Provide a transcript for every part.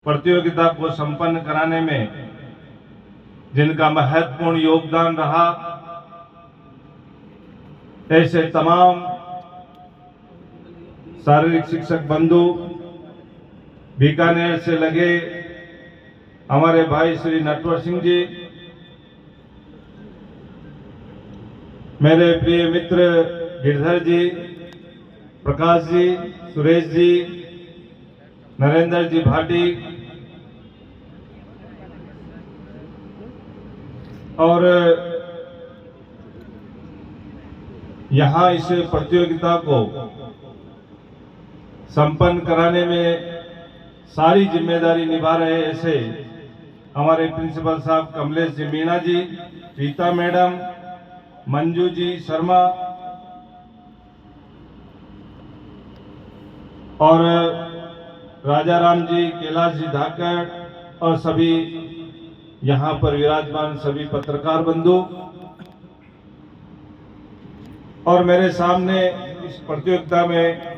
प्रतियोगिता को संपन्न कराने में जिनका महत्वपूर्ण योगदान रहा, ऐसे तमाम शारीरिक शिक्षक बंधु, बीकानेर से लगे हमारे भाई श्री नटवर सिंह जी, मेरे प्रिय मित्र गिरधर जी, प्रकाश जी, सुरेश जी, नरेंद्र जी भाटी और यहाँ इस प्रतियोगिता को संपन्न कराने में सारी जिम्मेदारी निभा रहे ऐसे हमारे प्रिंसिपल साहब कमलेश जी मीणा जी, रीता मैडम, मंजू जी शर्मा और राजाराम जी, कैलाश जी धाकड़ और सभी यहाँ पर विराजमान सभी पत्रकार बंधु और मेरे सामने इस प्रतियोगिता में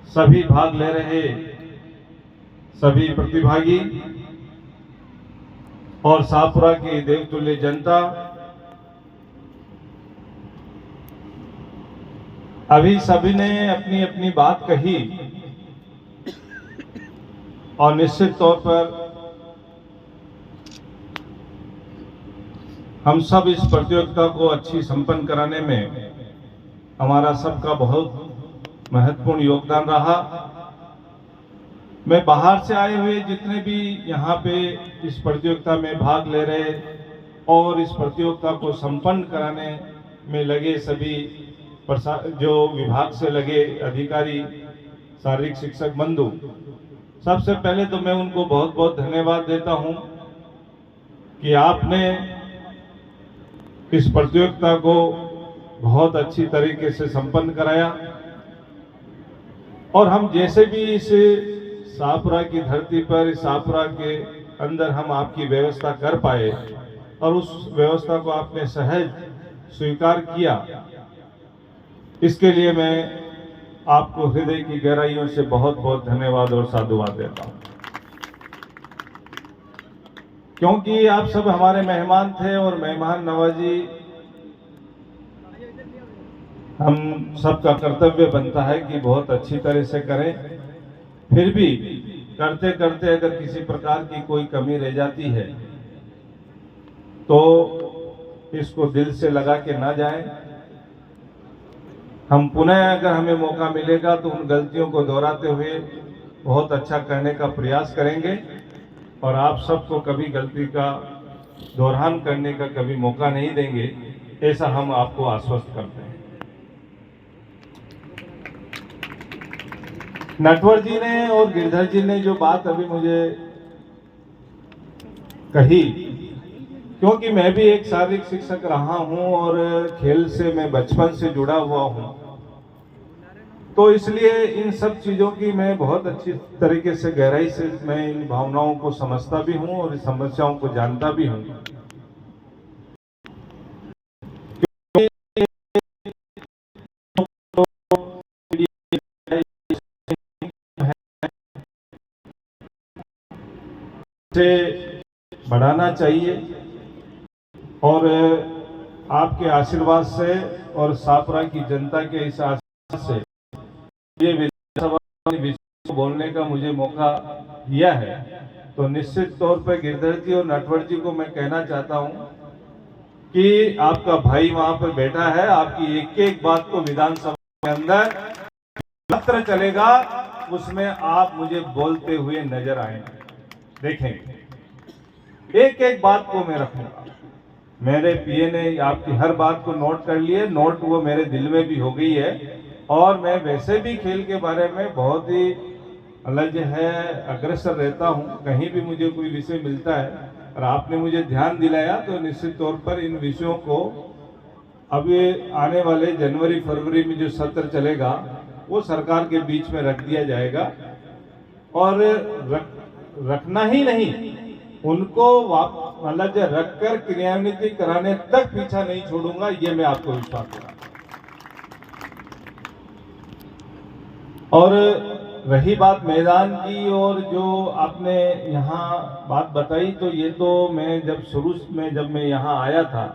सभी भाग ले रहे सभी प्रतिभागी और शाहपुरा की देवतुल्य जनता। अभी सभी ने अपनी अपनी बात कही और निश्चित तौर पर हम सब इस प्रतियोगिता को अच्छी संपन्न कराने में हमारा सबका बहुत महत्वपूर्ण योगदान रहा। मैं बाहर से आए हुए जितने भी यहाँ पे इस प्रतियोगिता में भाग ले रहे और इस प्रतियोगिता को संपन्न कराने में लगे सभी जो विभाग से लगे अधिकारी, शारीरिक शिक्षक बंधु, सबसे पहले तो मैं उनको बहुत बहुत धन्यवाद देता हूँ कि आपने इस प्रतियोगिता को बहुत अच्छी तरीके से संपन्न कराया और हम जैसे भी इस शाहपुरा की धरती पर, इस शाहपुरा के अंदर हम आपकी व्यवस्था कर पाए और उस व्यवस्था को आपने सहज स्वीकार किया, इसके लिए मैं आपको हृदय की गहराइयों से बहुत बहुत धन्यवाद और साधुवाद देता हूं, क्योंकि आप सब हमारे मेहमान थे और मेहमान नवाजी हम सबका कर्तव्य बनता है कि बहुत अच्छी तरह से करें। फिर भी करते करते अगर किसी प्रकार की कोई कमी रह जाती है तो इसको दिल से लगा के ना जाएं। हम पुनः अगर हमें मौका मिलेगा तो उन गलतियों को दोहराते हुए बहुत अच्छा करने का प्रयास करेंगे और आप सबको कभी गलती का दोहरान करने का कभी मौका नहीं देंगे, ऐसा हम आपको आश्वस्त करते हैं। नटवर जी ने और गिरधर जी ने जो बात अभी मुझे कही, क्योंकि मैं भी एक शारीरिक शिक्षक रहा हूं और खेल से मैं बचपन से जुड़ा हुआ हूं, तो इसलिए इन सब चीज़ों की मैं बहुत अच्छी तरीके से गहराई से मैं इन भावनाओं को समझता भी हूं और इस समस्याओं को जानता भी हूं। से बढ़ाना चाहिए और आपके आशीर्वाद से और शाहपुरा की जनता के इस आशीर्वाद से ये विधानसभा विषय बोलने का मुझे मौका दिया है, तो निश्चित तौर पर गिरधर जी और नटवर जी को मैं कहना चाहता हूं कि आपका भाई वहां पर बैठा है, आपकी एक एक बात को विधानसभा के अंदर पत्र चलेगा, उसमें आप मुझे बोलते हुए नजर आएंगे, देखेंगे। एक एक बात को मैं रखूंगा। मेरे पीए ने आपकी हर बात को नोट कर लिए, नोट वो मेरे दिल में भी हो गई है और मैं वैसे भी खेल के बारे में बहुत ही अलग है अग्रसर रहता हूं। कहीं भी मुझे कोई विषय मिलता है और आपने मुझे ध्यान दिलाया तो निश्चित तौर पर इन विषयों को अभी आने वाले जनवरी फरवरी में जो सत्र चलेगा वो सरकार के बीच में रख दिया जाएगा और रखना ही नहीं, उनको मतलब रखकर क्रियान्वित कराने तक पीछा नहीं छोड़ूंगा, ये मैं आपको विश्वास दूंगा। और रही बात मैदान की और जो आपने यहाँ बात बताई, तो ये तो मैं जब शुरू में जब मैं यहाँ आया था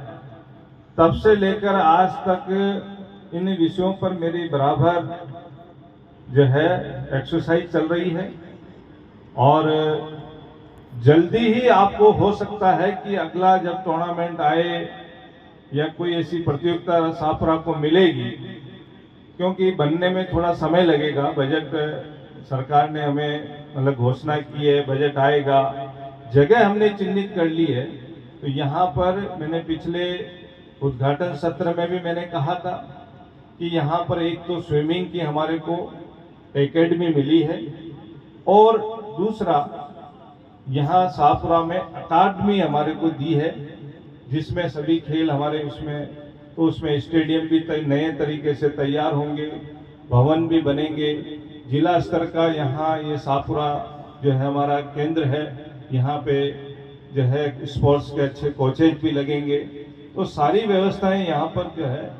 तब से लेकर आज तक इन विषयों पर मेरी बराबर जो है एक्सरसाइज चल रही है। और जल्दी ही आपको हो सकता है कि अगला जब टूर्नामेंट आए या कोई ऐसी प्रतियोगिता सापुरा को मिलेगी, क्योंकि बनने में थोड़ा समय लगेगा। बजट सरकार ने हमें मतलब घोषणा की है, बजट आएगा, जगह हमने चिन्हित कर ली है। तो यहाँ पर मैंने पिछले उद्घाटन सत्र में भी मैंने कहा था कि यहाँ पर एक तो स्विमिंग की हमारे को एकेडमी मिली है, और दूसरा यहाँ सापुरा में अकादमी हमारे को दी है, जिसमें सभी खेल हमारे उसमें स्टेडियम भी नए तरीके से तैयार होंगे, भवन भी बनेंगे, जिला स्तर का यहाँ ये सापुरा जो है हमारा केंद्र है, यहाँ पे जो है स्पोर्ट्स के अच्छे कोचेज भी लगेंगे। तो सारी व्यवस्थाएं यहाँ पर जो है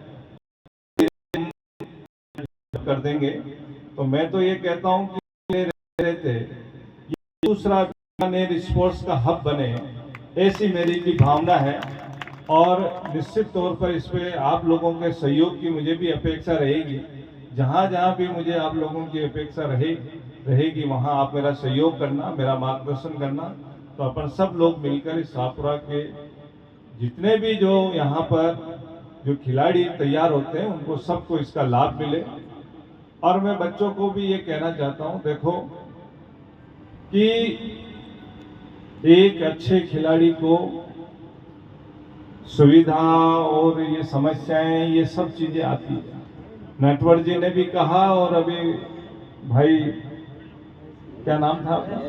कर देंगे। तो मैं तो ये कहता हूँ कि रहते दूसरा बीकानेर स्पोर्ट्स का हब बने, ऐसी मेरी भी भावना है। और निश्चित तौर पर इस पे आप लोगों के सहयोग की मुझे भी अपेक्षा रहेगी। जहाँ जहाँ भी मुझे आप लोगों की अपेक्षा रहेगी वहाँ आप मेरा सहयोग करना, मेरा मार्गदर्शन करना। तो अपन सब लोग मिलकर इस सापुरा के जितने भी जो यहाँ पर जो खिलाड़ी तैयार होते हैं उनको सबको इसका लाभ मिले। और मैं बच्चों को भी ये कहना चाहता हूँ, देखो कि एक अच्छे खिलाड़ी को सुविधा और ये समस्याएं ये सब चीजें आती है। नटवर जी ने भी कहा, और अभी भाई क्या नाम था आपका?